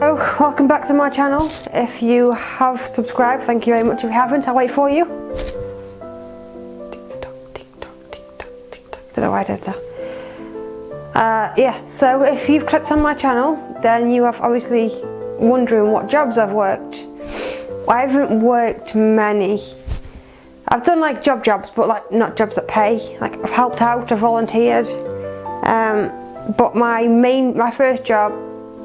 So, welcome back to my channel. If you have subscribed, thank you very much. If you haven't, I'll wait for you. Tick tock, tick tock, tick tock, tick tock. Don't know why I did that. Yeah, so if you've clicked on my channel, then you have obviously wondering what jobs I've worked. I haven't worked many. I've done like jobs, but like not jobs that pay. Like I've helped out, I've volunteered. But my first job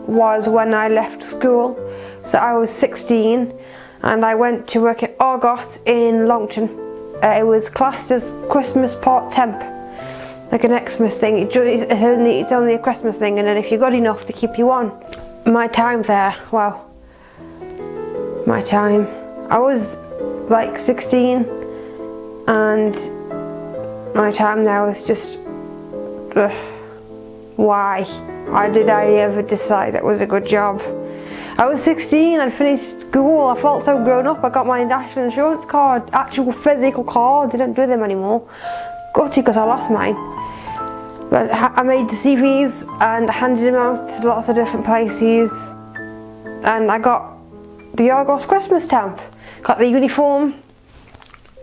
was when I left school. So I was 16 and I went to work at Argos in Longton. It was classed as Christmas part temp, like an Xmas thing. It's only a Christmas thing, and then if you're good enough, they keep you on. My time there, wow. I was like 16 and my time there was just, why did I ever decide that was a good job? I was 16, I'd finished school, I felt so grown up. I got my national insurance card, actual physical card. They don't do them anymore. Gutted because I lost mine. But I made the CVs and I handed them out to lots of different places, and I got the Argos Christmas stamp. Got the uniform,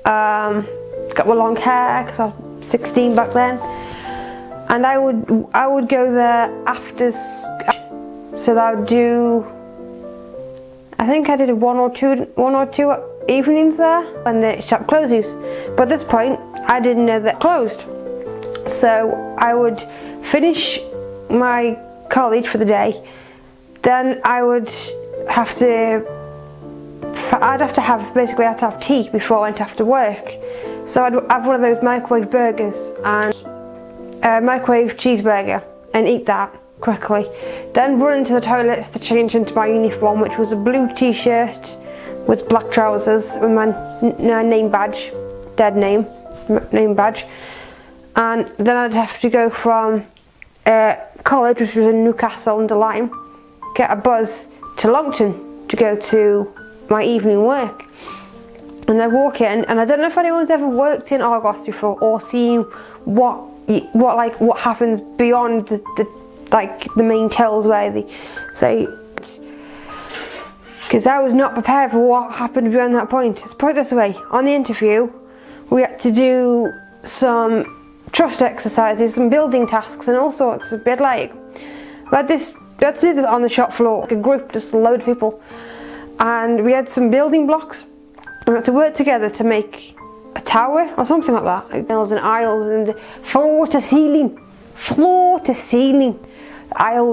got my long hair because I was 16 back then. And I would go there after, so that I would do, I think I did one or two evenings there when the shop closes. But at this point, I didn't know that it closed. So I would finish my college for the day, then I'd have to have tea before I went after work. So I'd have one of those microwave burgers and a microwave cheeseburger and eat that quickly. Then run into the toilets to change into my uniform, which was a blue t-shirt with black trousers with my name badge, dead name badge. And then I'd have to go from college, which was in Newcastle-under-Lyme, get a bus to Longton to go to my evening work. And I walk in, and I don't know if anyone's ever worked in Argos before or seen what happens beyond the main tills where they say, because I was not prepared for what happened beyond that point. Let's put it this way: on the interview, we had to do some trust exercises, some building tasks, and all sorts. A bit like we had to do this on the shop floor, like a group, just a load of people, and we had some building blocks. We had to work together to make a tower or something like that, like aisles and floor to ceiling, aisles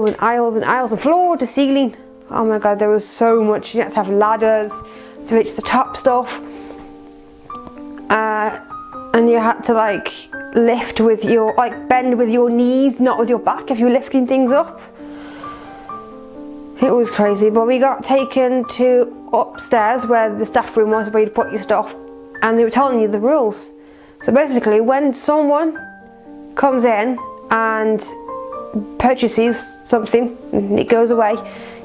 and floor to ceiling. Oh my god, there was so much. You had to have ladders to reach the top stuff, and you had to like lift with your, bend with your knees, not with your back if you're lifting things up. It was crazy. But we got taken to upstairs where the staff room was, where you'd put your stuff, and they were telling you the rules. So basically, when someone comes in and purchases something and it goes away,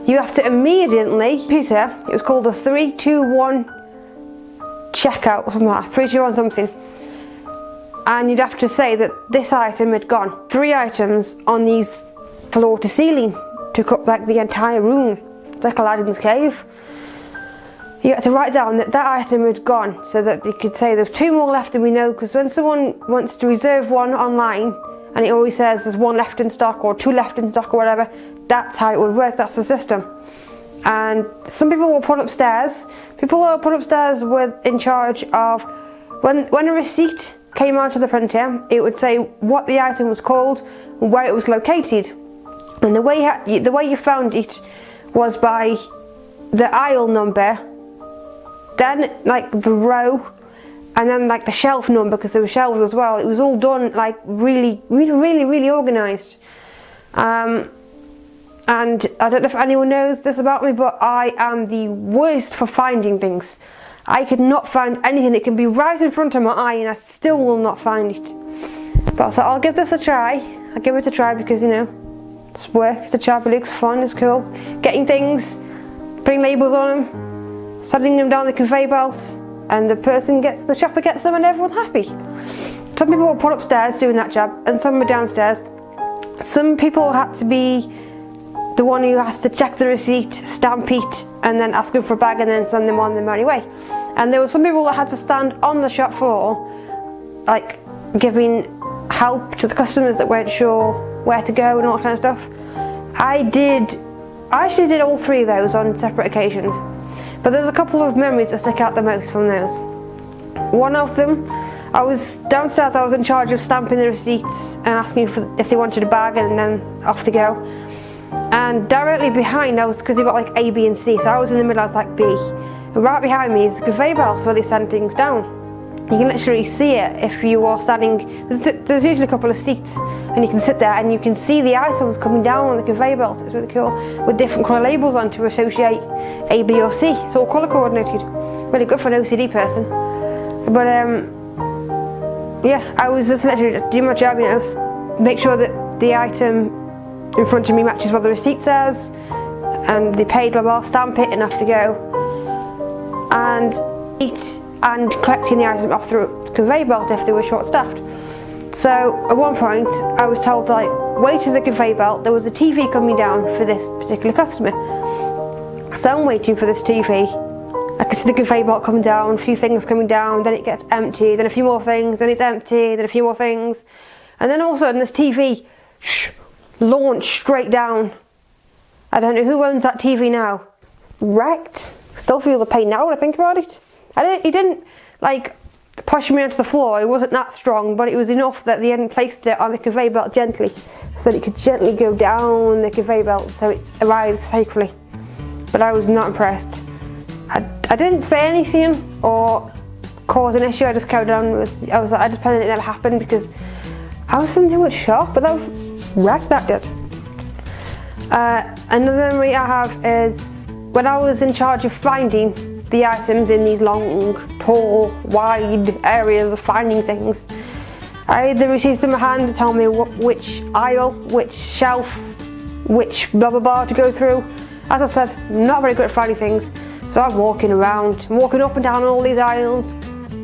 you have to immediately, Peter, it was called a 3-2-1 checkout, something like that, 3-2-1 something, and you'd have to say that this item had gone. 3 items on these floor to ceiling took up like the entire room, like Aladdin's cave. You had to write down that item had gone, so that you could say there's 2 more left, and we know, because when someone wants to reserve one online and it always says there's 1 left in stock or 2 left in stock or whatever, that's how it would work, that's the system. And some people were put upstairs. People who were put upstairs were in charge of, when a receipt came out of the printer, it would say what the item was called and where it was located. And the way you found it was by the aisle number, then like the row, and then like the shelf number, because there were shelves as well. It was all done like really organised. And I don't know if anyone knows this about me, but I am the worst for finding things. I could not find anything. It can be right in front of my eye and I still will not find it. But I thought I'll give this a try. I'll give it a try because, you know, it's work, it's a job, it looks fun, it's cool. Getting things, putting labels on them, sending them down the conveyor belt, and the shopper gets them and everyone's happy. Some people were put upstairs doing that job and some were downstairs. Some people had to be the one who has to check the receipt, stamp it, and then ask them for a bag and then send them on their merry way. And there were some people that had to stand on the shop floor, like giving help to the customers that weren't sure where to go and all that kind of stuff. I actually did all 3 of those on separate occasions, but there's a couple of memories that stick out the most from those. One of them, I was downstairs, I was in charge of stamping the receipts and asking if they wanted a bag, and then off to go. And directly behind, because you've got like A, B and C, so I was in the middle, I was like B. And right behind me is the conveyor belt where they send things down. You can literally see it if you are standing, there's usually a couple of seats, and you can sit there and you can see the items coming down on the conveyor belt. It's really cool, with different colour labels on to associate A, B or C. It's all colour coordinated. Really good for an OCD person. But yeah, I was just literally doing my job, you know, make sure that the item in front of me matches what the receipt says, and they paid, blah blah, stamp it and off to go. And eat and collecting the item off the conveyor belt if they were short staffed. So at one point I was told, like, wait to the conveyor belt, there was a TV coming down for this particular customer. So I'm waiting for this TV. I can see the conveyor belt coming down, a few things coming down, then it gets empty, then a few more things, then it's empty, then a few more things. And then all of a sudden this TV launched straight down. I don't know who owns that TV now. Wrecked. Still feel the pain now when I think about it. He didn't like push me onto the floor, it wasn't that strong, but it was enough that they hadn't placed it on the conveyor belt gently, so that it could gently go down the conveyor belt so it arrived safely. But I was not impressed. I didn't say anything or cause an issue, I just carried on with, I just pretended it never happened because I was something with shock, but that was wrecked, that did. Another memory I have is when I was in charge of finding the items in these long, tall, wide areas of finding things. I had the receipts in my hand to tell me which aisle, which shelf, which blah blah blah to go through. As I said, not very good at finding things, so I'm walking around, I'm walking up and down all these aisles.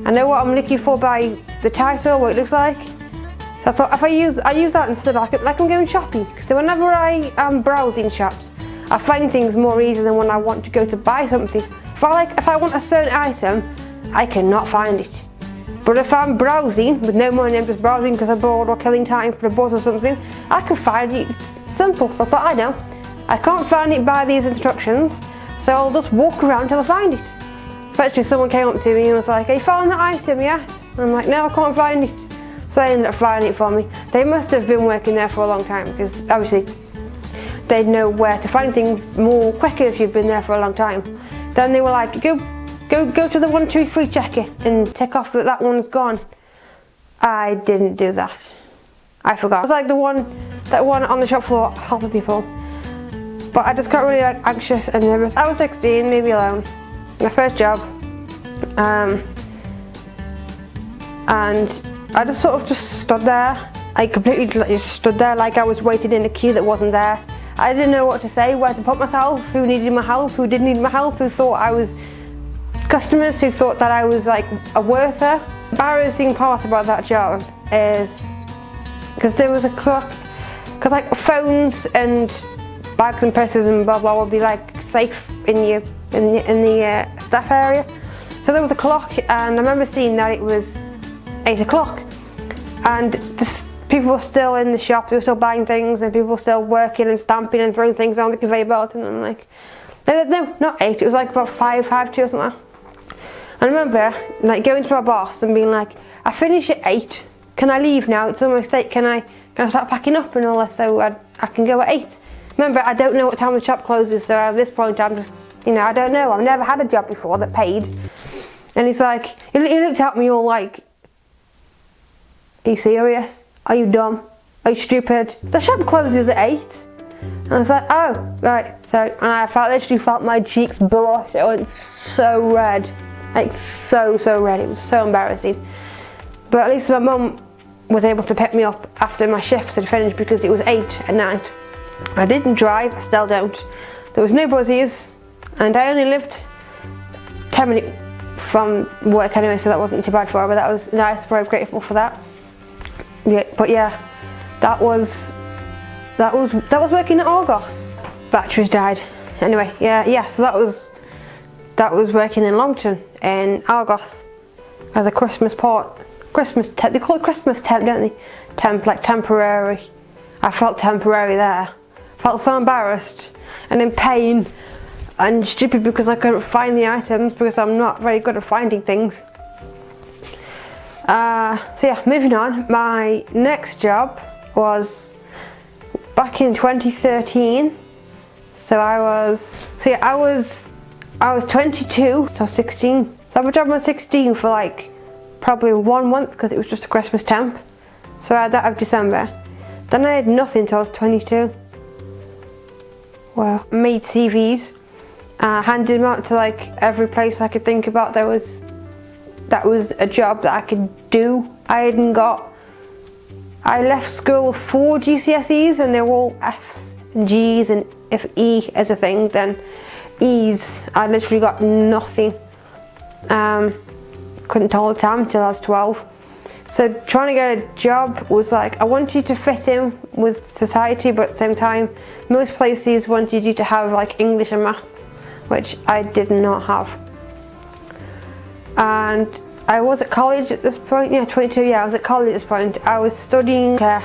I know what I'm looking for by the title, what it looks like. So I thought if I use that instead, like I'm going shopping. So whenever I am browsing shops, I find things more easily than when I want to go to buy something. If I want a certain item, I cannot find it. But if I'm browsing with no money, I'm just browsing because I'm bored or killing time for a buzz or something, I can find it. Simple. So I thought, I know, I can't find it by these instructions, so I'll just walk around till I find it. Eventually someone came up to me and was like, "Hey, you found that item, yeah?" And I'm like, "No, I can't find it." So they ended up finding it for me. They must have been working there for a long time because obviously they'd know where to find things more quicker if you've been there for a long time. Then they were like, go to the 1, 2, 3 checker and tick off that one's gone. I didn't do that. I forgot. I was like that one on the shop floor helping people. But I just got really like anxious and nervous. I was 16, leave me alone. My first job. And I just sort of just stood there. I completely just stood there like I was waiting in a queue that wasn't there. I didn't know what to say, where to put myself, who needed my help, who didn't need my help, who thought I was customers, who thought that I was like a worker. The embarrassing part about that job is because there was a clock, because like phones and bags and purses and blah blah would be like safe in the staff area. So there was a clock, and I remember seeing that it was 8 o'clock, and people were still in the shop, they were still buying things, and people were still working and stamping and throwing things on the conveyor belt, and I'm like, no, not 8, it was like about 5:02 or something. I remember like going to my boss and being like, I finish at 8, can I leave now? It's almost 8, can I start packing up and all that so I can go at 8? Remember, I don't know what time the shop closes, so at this point I'm just, I don't know, I've never had a job before that paid. And he's like, he looked at me all like, are you serious? Are you dumb? Are you stupid? The shop closes at 8. And I was like, oh, right. So, and I literally felt my cheeks blush. It went so red. Like, so red. It was so embarrassing. But at least my mum was able to pick me up after my shifts had finished because it was 8 at night. I didn't drive, I still don't. There was no buses, and I only lived 10 minutes from work anyway, so that wasn't too bad for her, but that was nice, very grateful for that. Yeah, but yeah, that was working at Argos. batteries died. Anyway, so that was working in Longton in Argos as a Christmas temp. They call it Christmas temp, don't they? Temp, like temporary. I felt temporary there. Felt so embarrassed and in pain and stupid because I couldn't find the items because I'm not very good at finding things. Moving on. My next job was back in 2013. I was 22, so 16. So I had a job when I was 16 for like probably 1 month because it was just a Christmas temp. So I had that of December. Then I had nothing until I was 22. Well, made CVs, handed them out to like every place I could think about that was a job that I could do. I left school with 4 GCSEs and they were all Fs and Gs, and if E is a thing then E's. I literally got nothing. Couldn't tell the time until I was 12. So trying to get a job was like, I wanted to fit in with society, but at the same time most places wanted you to have like English and maths, which I did not have. And I was at college at this point, 22, I was at college at this point. I was studying care,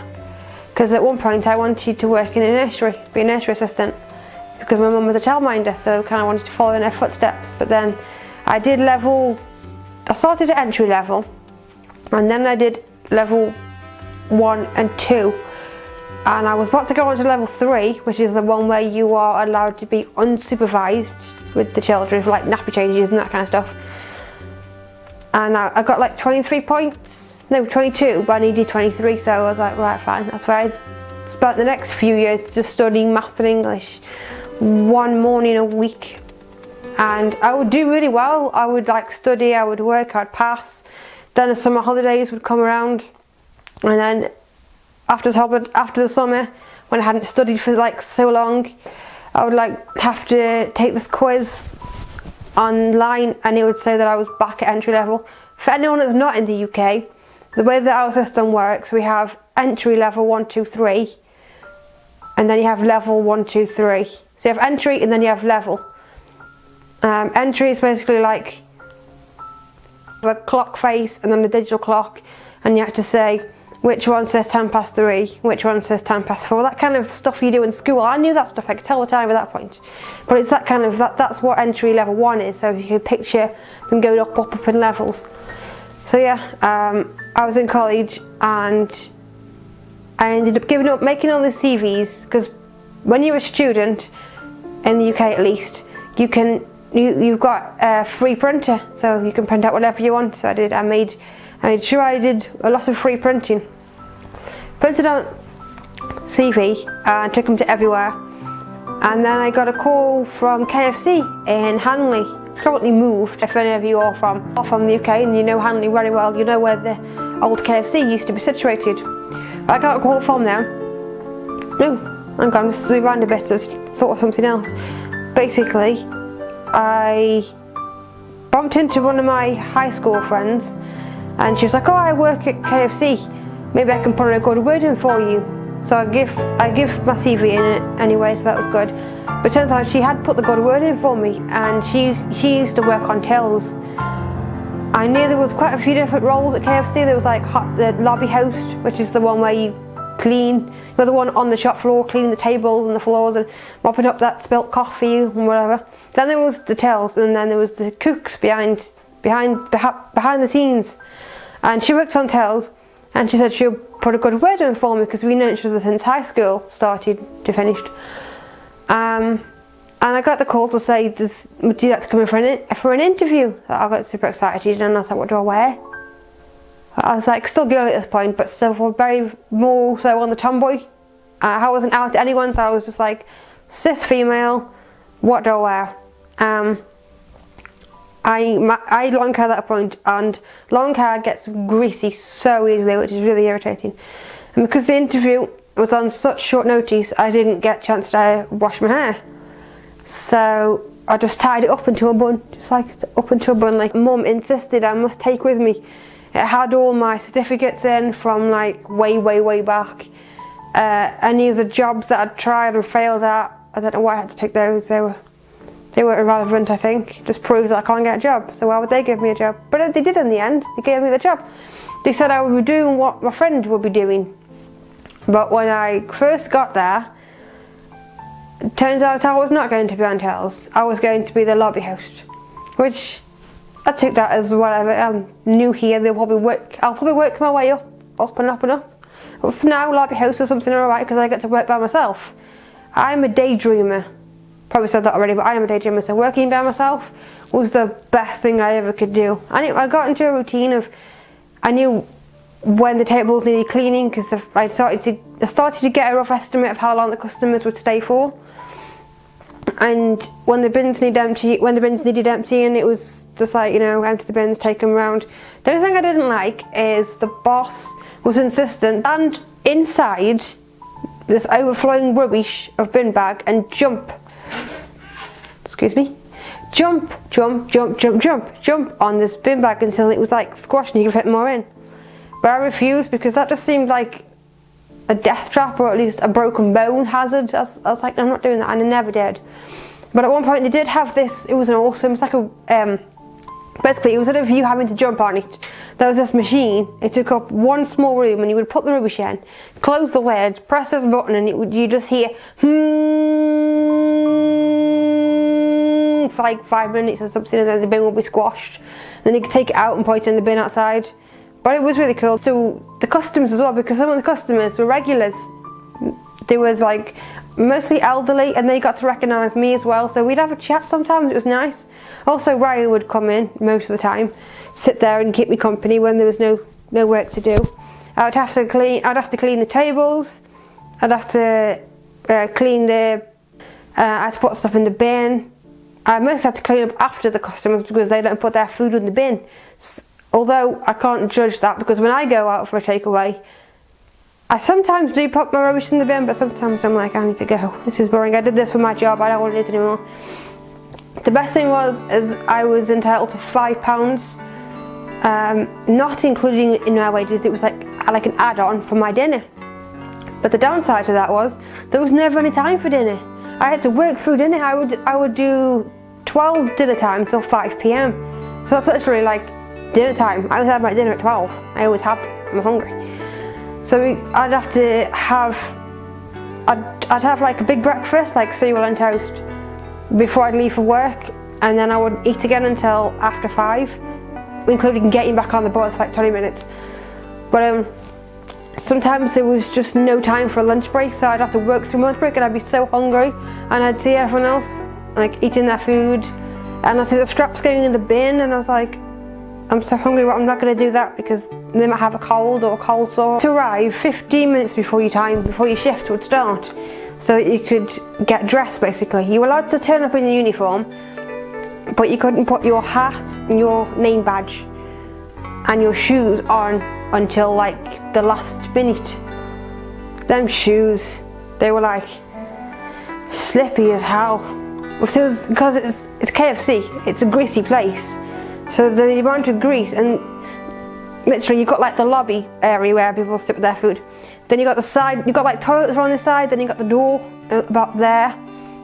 because at one point I wanted to work in a nursery, be a nursery assistant, because my mum was a childminder, so I kind of wanted to follow in her footsteps. But then I started at entry level, and then I did level 1 and 2, and I was about to go on to level 3, which is the one where you are allowed to be unsupervised with the children, for like nappy changes and that kind of stuff. And I got like 23 points, no 22, but I needed 23, so I was like, right, fine. That's why I spent the next few years just studying math and English 1 morning a week. And I would do really well. I would like study, I would work, I'd pass. Then the summer holidays would come around, and then after the summer, when I hadn't studied for like so long, I would like have to take this quiz online, and it would say that I was back at entry level. For anyone that's not in the UK, the way that our system works, we have entry level 1, 2, 3, and then you have level 1, 2, 3. So you have entry and then you have level. Entry is basically like a clock face and then a digital clock, and you have to say which one says 10 past 3, which one says 10 past 4, that kind of stuff you do in school. I knew that stuff, I could tell the time at that point. But it's that kind of, that's what entry level 1 is, so you can picture them going up in levels. So I was in college and I ended up giving up making all the CVs, because when you're a student, in the UK at least, you've got a free printer, so you can print out whatever you want. So I made sure I did a lot of free printing. Printed out CV and took them to everywhere. And then I got a call from KFC in Hanley. It's currently moved. If any of you are from the UK and you know Hanley very well, you know where the old KFC used to be situated. I got a call from them. No, I'm going to rewind a bit, I thought of something else. Basically, I bumped into one of my high school friends, and she was like, oh, I work at KFC, maybe I can put a good word in for you. So I give my CV in it anyway, so that was good. But it turns out she had put the good word in for me, and she used to work on tills. I knew there was quite a few different roles at KFC. There was like the lobby host, which is the one where you clean, the one on the shop floor, cleaning the tables and the floors and mopping up that spilt coffee and whatever. Then there was the tills, and then there was the cooks behind the scenes. And she worked on tills, and she said she'll put a good word in for me because we know each other since high school started to finished. And I got the call to say, would you like to come in for an interview? I got super excited, and I was like, what do I wear? I was like still girly at this point, but still very more so on the tomboy. I wasn't out to anyone, so I was just like, cis female, what do I wear? I had long hair at that point, and long hair gets greasy so easily, which is really irritating. And because the interview was on such short notice, I didn't get a chance to wash my hair. So I just tied it up into a bun, like Mum insisted I must take with me. It had all my certificates in from like way back. Any of the jobs that I'd tried and failed at, I don't know why I had to take those. They were irrelevant, I think. Just proves that I can't get a job. So why would they give me a job? But they did in the end. They gave me the job. They said I would be doing what my friend would be doing. But when I first got there, it turns out I was not going to be on tails. I was going to be the lobby host, which I took that as whatever. I'm new here. I'll probably work my way up and up and up. But for now, lobby host is something alright because I get to work by myself. I'm a daydreamer. Probably said that already, but I am a daydreamer, so working by myself was the best thing I ever could do. I got into a routine of, I knew when the tables needed cleaning because I started to get a rough estimate of how long the customers would stay for, and when the bins needed emptying, it was just like, empty the bins, take them round. The only thing I didn't like is the boss was insistent and inside this overflowing rubbish of bin bag and jump on this bin bag until it was like squashed and you could fit more in. But I refused because that just seemed like a death trap, or at least a broken bone hazard. I was like, I'm not doing that, and I never did. But at one point they did have this, it was like a, basically it was of you having to jump on it. There was this machine, it took up one small room, and you would put the rubbish in, close the lid, press this button, and you just hear for like 5 minutes or something, and then the bin will be squashed. Then you could take it out and put it in the bin outside. But it was really cool. So the customers as well, because some of the customers were regulars. They was like mostly elderly, and they got to recognise me as well. So we'd have a chat sometimes. It was nice. Also, Ryan would come in most of the time, sit there and keep me company when there was no work to do. I'd have to clean the tables. I'd have to clean I had to put stuff in the bin. I mostly had to clean up after the customers because they don't put their food in the bin. Although I can't judge that, because when I go out for a takeaway, I sometimes do put my rubbish in the bin, but sometimes I'm like, I need to go. This is boring. I did this for my job. I don't want to do it anymore. The best thing is I was entitled to £5, not including in my wages. It was like an add-on for my dinner. But the downside to that was there was never any time for dinner. I had to work through dinner. I would do 12 dinner time till 5 p.m. So that's literally like dinner time. I always have my dinner at 12. I always have. I'm hungry. So I'd have like a big breakfast, like cereal and toast, before I'd leave for work, and then I would eat again until after 5, including getting back on the bus for like 20 minutes. But sometimes there was just no time for a lunch break, so I'd have to work through lunch break, and I'd be so hungry, and I'd see everyone else like eating their food, and I'd see the scraps going in the bin, and I was like, I'm so hungry, but I'm not going to do that because they might have a cold or a cold sore. To arrive 15 minutes before your shift would start, so that you could get dressed. Basically, you were allowed to turn up in your uniform, but you couldn't put your hat, your name badge, and your shoes on until like the last minute. Them shoes, they were like slippy as hell. Because it's KFC, it's a greasy place. So the amount of grease, and literally you've got like the lobby area where people sit with their food. Then you got the side, you've got like toilets on this side, then you got the door about there.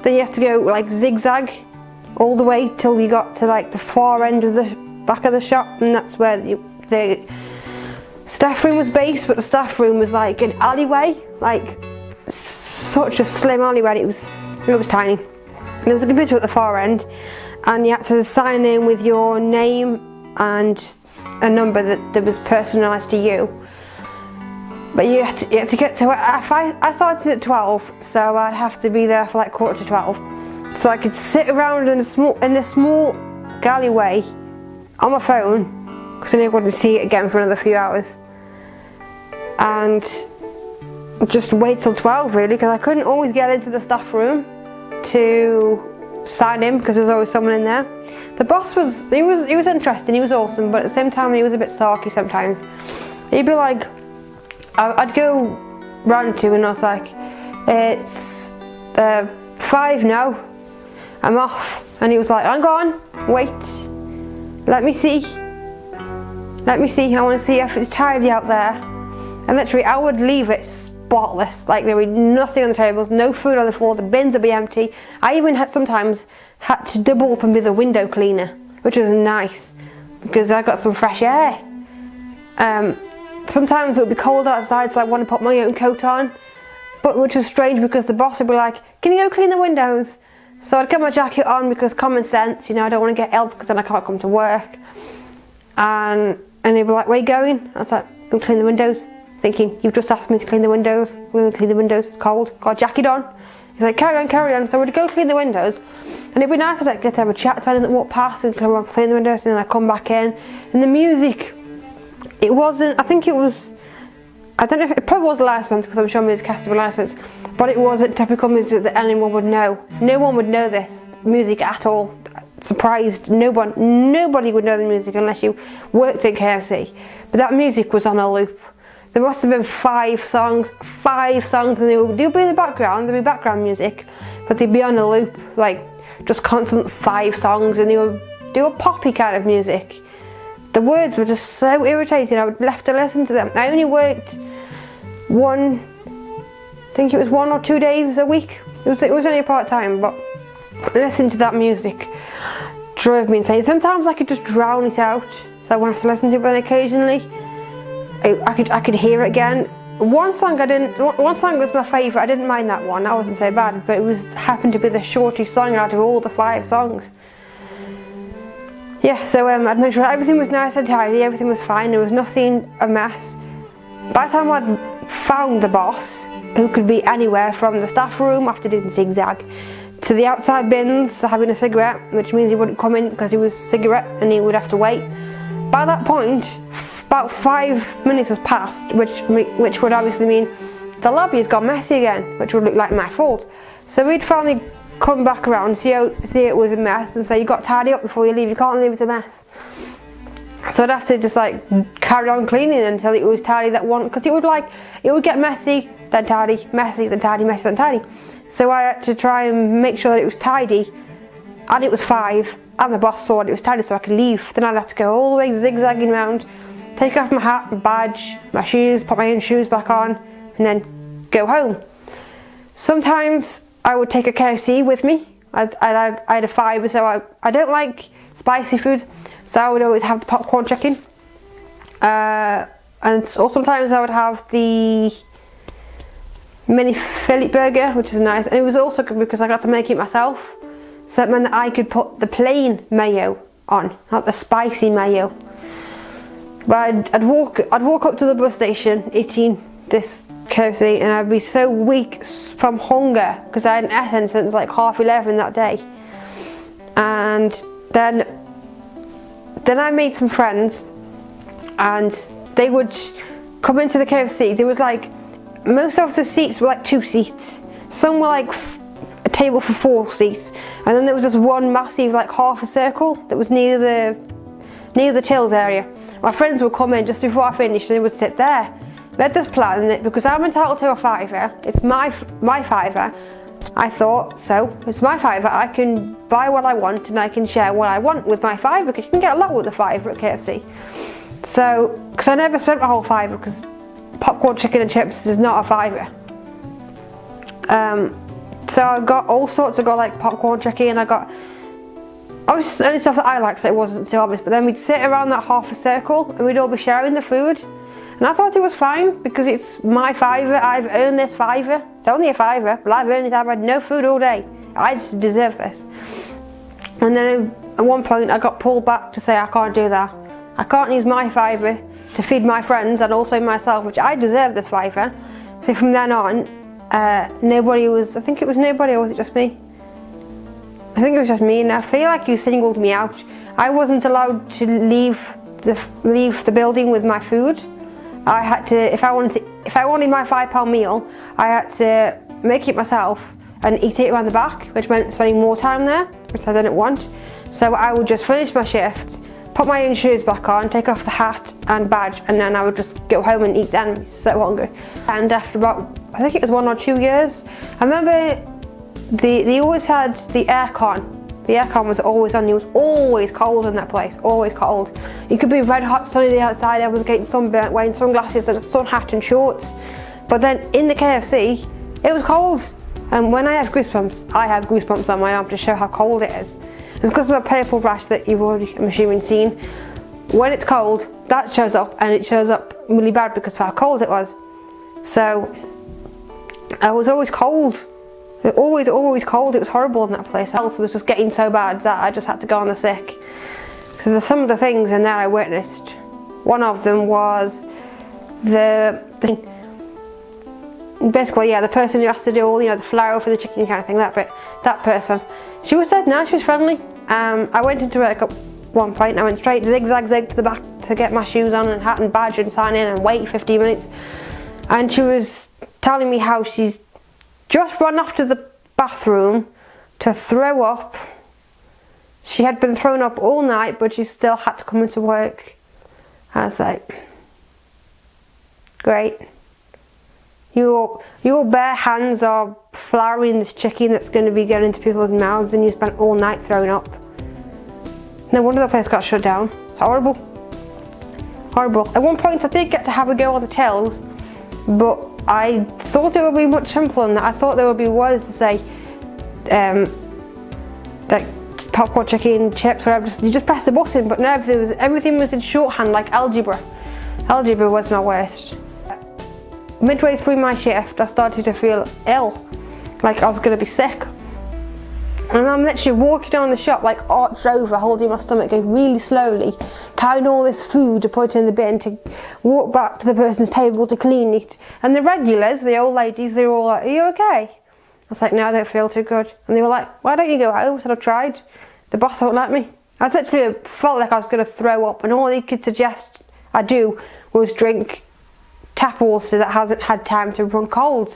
Then you have to go like zigzag all the way till you got to like the far end of the back of the shop, and that's where the staff room was based. But the staff room was like an alleyway, like such a slim alleyway, and it was tiny. And there was a computer at the far end, and you had to sign in with your name and a number that was personalised to you. But you had to get to I started at 12, so I'd have to be there for like 11:45. So I could sit around in this small galleyway on my phone, because I knew I wouldn't see it again for another few hours, and just wait till 12 really, because I couldn't always get into the staff room to sign in because there was always someone in there. The boss was interesting, he was awesome, but at the same time he was a bit sarky sometimes. He'd be like, I'd go round to him and I was like, it's 5 now, I'm off. And he was like, hang on, wait, let me see, I want to see if it's tidy out there. And literally I would leave it spotless. Like there was nothing on the tables, no food on the floor, the bins would be empty. I even sometimes had to double up and be the window cleaner, which was nice because I got some fresh air. Sometimes it would be cold outside, so I want to put my own coat on, but which was strange because the boss would be like, "Can you go clean the windows?" So I'd get my jacket on because common sense, you know, I don't want to get ill because then I can't come to work. And he'd be like, "Where are you going?" I was like, "Go clean the windows." Thinking, "You've just asked me to clean the windows. We're going to clean the windows, it's cold." Got a jacket on. He's like, "Carry on, carry on." So I would go clean the windows. And it'd be nice to like, get to have a chat to anyone that walked past and come on, clean the windows, and then I come back in. And the music, it wasn't, I think it was, I don't know if it probably was licensed because I'm sure music has to be licensed, but it wasn't typical music that anyone would know. No one would know this music at all. Surprised, nobody would know the music unless you worked at KFC. But that music was on a loop. There must have been 5 songs, and they'd be in the background, there'd be background music, but they'd be on a loop, like just constant 5 songs, and they were poppy kind of music. The words were just so irritating, I would have to listen to them. I only worked I think it was 1 or 2 days a week. It was only part-time, but listening to that music drove me insane. Sometimes I could just drown it out, so I wouldn't have to listen to it, but occasionally I could hear it again. One song was my favourite. I didn't mind that one. That wasn't so bad, but it happened to be the shortest song out of all the 5 songs. Yeah, so I'd make sure everything was nice and tidy. Everything was fine. There was nothing a mess. By the time I'd found the boss, who could be anywhere from the staff room after doing zigzag to the outside bins having a cigarette, which means he wouldn't come in because he was a cigarette and he would have to wait. By that point, about 5 minutes has passed, which would obviously mean the lobby has gone messy again, which would look like my fault. So we'd finally come back around, see it was a mess, and say, "You got to tidy up before you leave. You can't leave it a mess." So I'd have to just like carry on cleaning until it was tidy that one, because it would get messy, then tidy, messy, then tidy, messy, then tidy. So I had to try and make sure that it was tidy, and it was 5, and the boss saw it was tidy, so I could leave. Then I'd have to go all the way zigzagging around, take off my hat, my badge, my shoes, put my own shoes back on, and then go home. Sometimes I would take a KFC with me. I had a fibre, so I don't like spicy food, so I would always have the popcorn chicken. Or sometimes I would have the mini Philly burger, which is nice, and it was also good because I got to make it myself, so it meant that I could put the plain mayo on, not the spicy mayo. But I'd walk up to the bus station eating this KFC, and I'd be so weak from hunger because I hadn't eaten since like 11:30 that day. And then I made some friends, and they would come into the KFC. There was like, most of the seats were like 2 seats. Some were like a table for 4 seats, and then there was just one massive like half a circle that was near the tills area. My friends would come in just before I finished, and they would sit there. We had this plan that because I'm entitled to a fiver, it's my fiver. I thought, so it's my fiver, I can buy what I want and I can share what I want with my fiver, because you can get a lot with a fiver at KFC. So, because I never spent my whole fiver, because popcorn, chicken and chips is not a fiver. So I got all sorts. I got like popcorn, chicken, I got obviously only stuff that I like, so it wasn't too obvious. But then we'd sit around that half a circle and we'd all be sharing the food. And I thought it was fine because it's my fiver, I've earned this fiver. It's only a fiver, but I've earned it, I've had no food all day. I just deserve this. And then at one point I got pulled back to say I can't do that. I can't use my fiver to feed my friends and also myself, which I deserve this fiver. So from then on, nobody was, I think it was nobody, or was it just me? I think it was just me, and I feel like you singled me out. I wasn't allowed to leave the building with my food. I had to, if I wanted my £5 meal, I had to make it myself and eat it around the back, which meant spending more time there, which I didn't want. So I would just finish my shift, put my own shoes back on, take off the hat and badge, and then I would just go home and eat then. So hungry. And after about, I think it was 1 or 2 years, I remember they always had the aircon. The aircon was always on. It was always cold in that place, always cold. It could be red hot sunny day outside, everyone's getting sunburnt, wearing sunglasses and a sun hat and shorts. But then in the KFC, it was cold. And when I have goosebumps on my arm to show how cold it is. And because of the purple rash that you've already, I'm assuming, seen, when it's cold, that shows up, and it shows up really bad because of how cold it was. So I was always cold. Always cold. It was horrible in that place. Health was just getting so bad that I just had to go on the sick. Because there's some of the things in there I witnessed. One of them was basically, yeah, the person who has to do all, the flour for the chicken kind of thing, that person. She was dead now, she was friendly. I went into work at one point, I went straight zig to the back to get my shoes on and hat and badge and sign in and wait 15 minutes. And she was telling me how she's just run off to the bathroom to throw up. She had been thrown up all night, but she still had to come into work. I was like, great. Your bare hands are flouring this chicken that's going to be going into people's mouths, and you spent all night throwing up. No wonder the place got shut down. It's horrible. Horrible. At one point I did get to have a go on the tills, but I thought it would be much simpler than that. I thought there would be words to say, like popcorn, chicken, chips, whatever. You just press the button, but no, everything was in shorthand, like algebra. Algebra was my worst. Midway through my shift, I started to feel ill, like I was going to be sick. And I'm literally walking down the shop, like arched over, holding my stomach, going really slowly, carrying all this food to put in the bin, to walk back to the person's table to clean it. And the regulars, the old ladies, they were all like, "Are you okay?" I was like, "No, I don't feel too good." And they were like, "Why don't you go home?" I said, "I've tried. The boss won't let me." I literally felt like I was going to throw up, and all they could suggest I do was drink tap water that hasn't had time to run cold.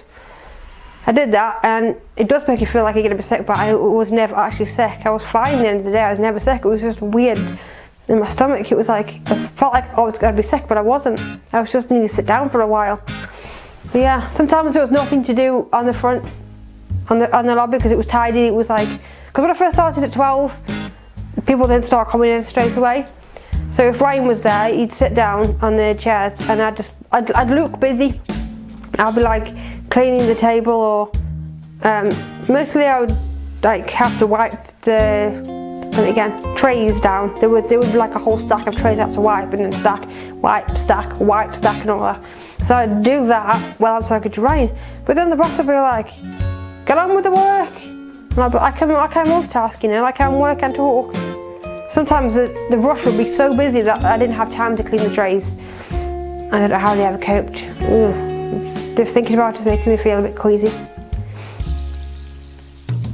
I did that, and it does make you feel like you're going to be sick, but I was never actually sick. I was fine at the end of the day. I was never sick. It was just weird in my stomach. It was like, I felt like I was going to be sick, but I wasn't. I was just needing to sit down for a while. But yeah, sometimes there was nothing to do on the front, on the lobby, because it was tidy. It was like, because when I first started at 12, people didn't start coming in straight away. So if Ryan was there, he'd sit down on the chairs, and I'd look busy. I'd be like cleaning the table, or mostly I would like have to wipe the trays down. There would be like a whole stack of trays I have to wipe, and then wipe, stack, and all that. So I'd do that while I'm talking to Ryan. But then the boss would be like, "Get on with the work." And I'd be like, I can multitask, I can work and talk. Sometimes the rush would be so busy that I didn't have time to clean the trays. I don't know how they ever coped. Just thinking about it is making me feel a bit queasy.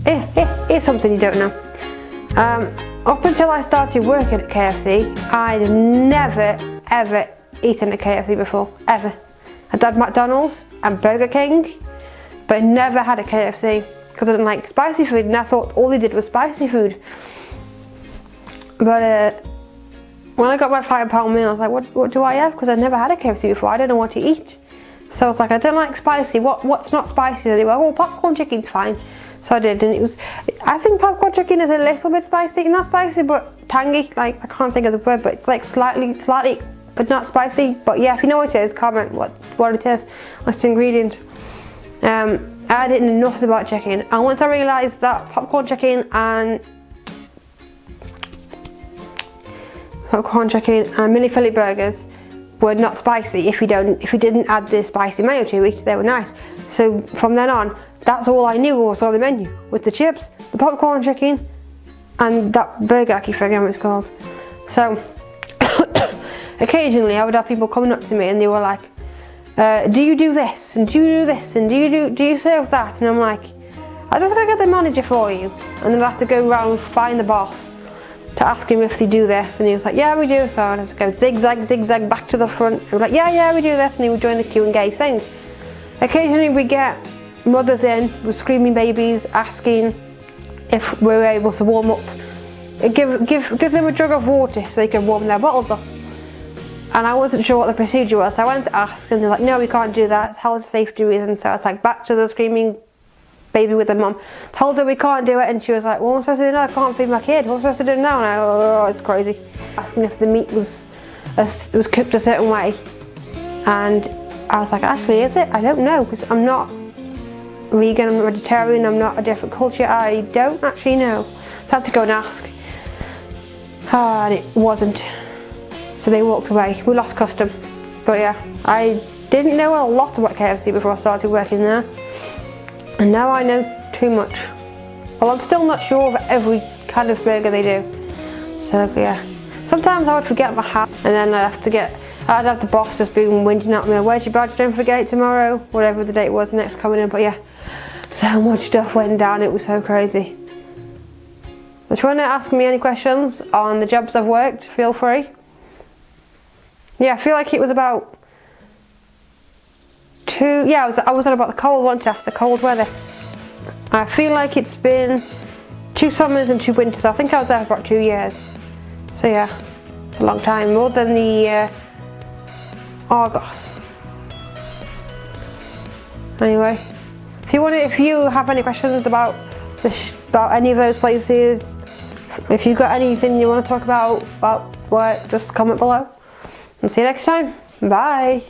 It's something you don't know. Up until I started working at KFC, I'd never ever eaten at KFC before, ever. I'd had McDonald's and Burger King, but never had a KFC because I didn't like spicy food, and I thought all they did was spicy food. But when I got my £5 meal, I was like, what do I have? Because I'd never had a KFC before. I don't know what to eat. So I was like, I don't like spicy. What's not spicy? So they were like, oh, popcorn chicken's fine. So I did, and I think popcorn chicken is a little bit spicy. Not spicy, but tangy. Like, I can't think of the word, but it's like slightly, but not spicy. But yeah, if you know what it is, comment what it is. What's the ingredient? I didn't know nothing about chicken. And once I realised that popcorn chicken and mini Philly burgers were not spicy if you didn't add the spicy mayo to it, they were nice. So from then on, that's all I knew was on the menu, with the chips, the popcorn chicken, and that burger, I keep forgetting what it's called. So occasionally I would have people coming up to me and they were like, do you do this, and do you do this, and do you serve that? And I'm like, I just gotta get the manager for you, and then I have to go around and find the boss to ask him if they do this, and he was like, yeah, we do. So I'd have to go zigzag back to the front. I'd be like, yeah, we do this, and he would join the queue and get his things. Occasionally we get mothers in with screaming babies asking if we're able to warm up, give them a jug of water so they can warm their bottles up. And I wasn't sure what the procedure was, so I went to ask, and they're like, no, we can't do that, it's health and safety reasons. So I was like, back to the screaming baby with the mum, told her we can't do it, and she was like, well, what am I supposed to do now? I can't feed my kid, what am I supposed to do now? And I go, oh, it's crazy. Asking if the meat was cooked a certain way, and I was like, actually, is it? I don't know, because I'm not vegan, I'm not vegetarian, I'm not a different culture. I don't actually know. So I had to go and ask. And it wasn't. So they walked away. We lost custom. But yeah, I didn't know a lot about KFC before I started working there. And now I know too much. Well, I'm still not sure of every kind of burger they do. So yeah. Sometimes I would forget my hat, and then I'd have the boss just be whinging at me, where's your badge, don't forget it tomorrow, whatever the date was next coming in. But yeah, so much stuff went down, it was so crazy. If you want to ask me any questions on the jobs I've worked, feel free. Yeah, I feel like it was about I was on about the cold winter, the cold weather. I feel like it's been 2 summers and 2 winters. I think I was there for about 2 years. So yeah, it's a long time, more than the Argos. Anyway, if you have any questions about any of those places, if you've got anything you want to talk about work, just comment below. And see you next time. Bye.